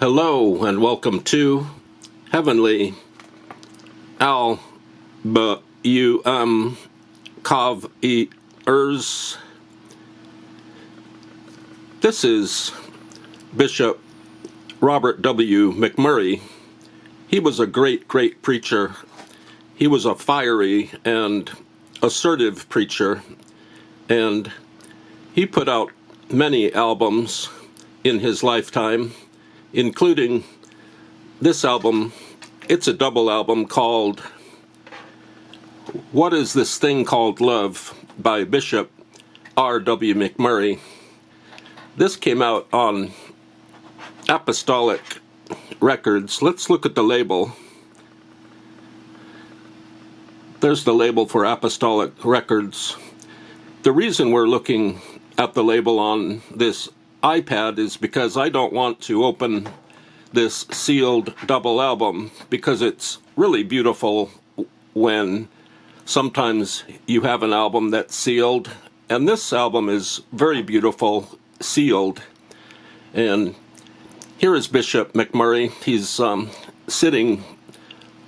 Hello and welcome to Heavenly Al Kav Ers. This is Bishop Robert W. McMurray. He was a great preacher. He was a fiery and assertive preacher, and he put out many albums in his lifetime, including this album. It's a double album called What Is This Thing Called Love by Bishop R.W. McMurray. This came out on Apostolic Records. Let's look at the label. There's the label for Apostolic Records. The reason we're looking at the label on this iPad is because I don't want to open this sealed double album, because it's really beautiful when sometimes you have an album that's sealed, and this album is very beautiful sealed. And here is Bishop McMurray. He's sitting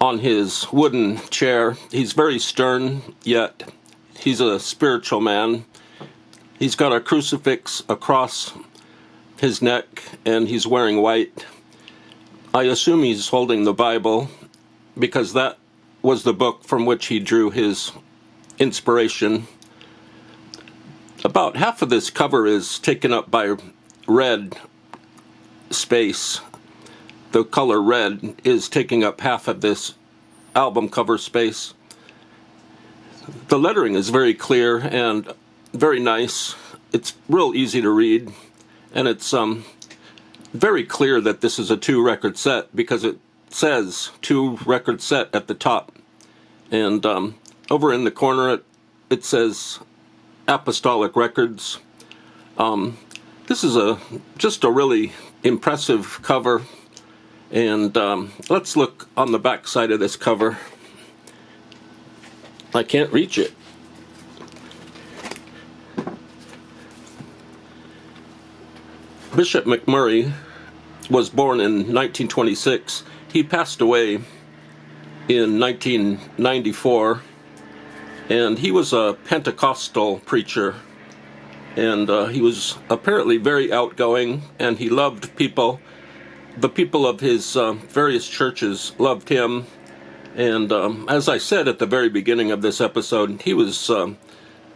on his wooden chair. He's very stern, yet he's a spiritual man. He's got a crucifix across his neck, and he's wearing white. I assume he's holding the Bible, because that was the book from which he drew his inspiration. About half of this cover is taken up by red space. The color red is taking up half of this album cover space. The lettering is very clear and very nice. It's real easy to read. And it's very clear that this is a 2-record set, because it says 2-record set at the top. And over in the corner it says Apostolic Records. This is just a really impressive cover. And let's look on the back side of this cover. I can't reach it. Bishop McMurray was born in 1926. He passed away in 1994, and he was a Pentecostal preacher, and he was apparently very outgoing, and he loved people. The people of his various churches loved him, and as I said at the very beginning of this episode, he was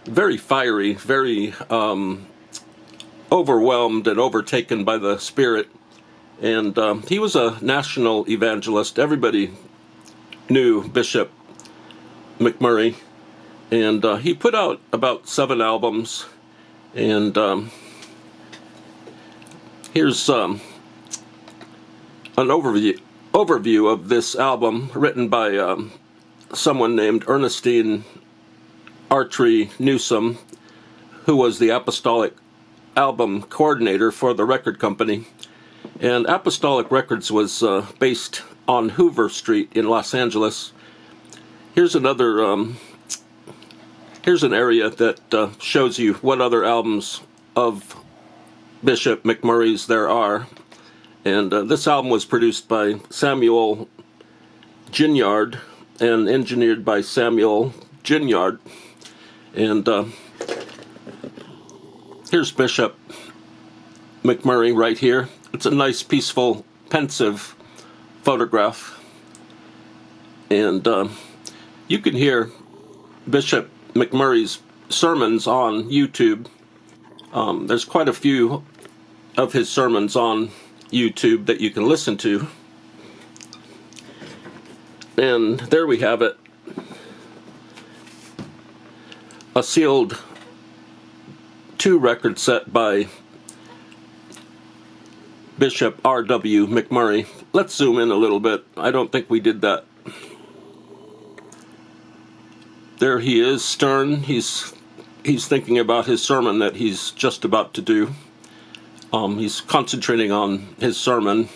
very fiery, very overwhelmed and overtaken by the Spirit. And he was a national evangelist. Everybody knew Bishop McMurray. And he put out about 7 albums. And here's an overview of this album, written by someone named Ernestine Archery Newsom, who was the Apostolic album coordinator for the record company. And Apostolic Records was based on Hoover Street in Los Angeles. Here's another here's an area that shows you what other albums of Bishop McMurray's there are. And this album was produced by Samuel Ginyard and engineered by Samuel Ginyard. And here's Bishop McMurray right here. It's a nice, peaceful, pensive photograph. And you can hear Bishop McMurray's sermons on YouTube. There's quite a few of his sermons on YouTube that you can listen to. And there we have it. A sealed 2-record set by Bishop R.W. McMurray. Let's zoom in a little bit. I don't think we did that. There he is, stern. He's thinking about his sermon that he's just about to do. He's concentrating on his sermon.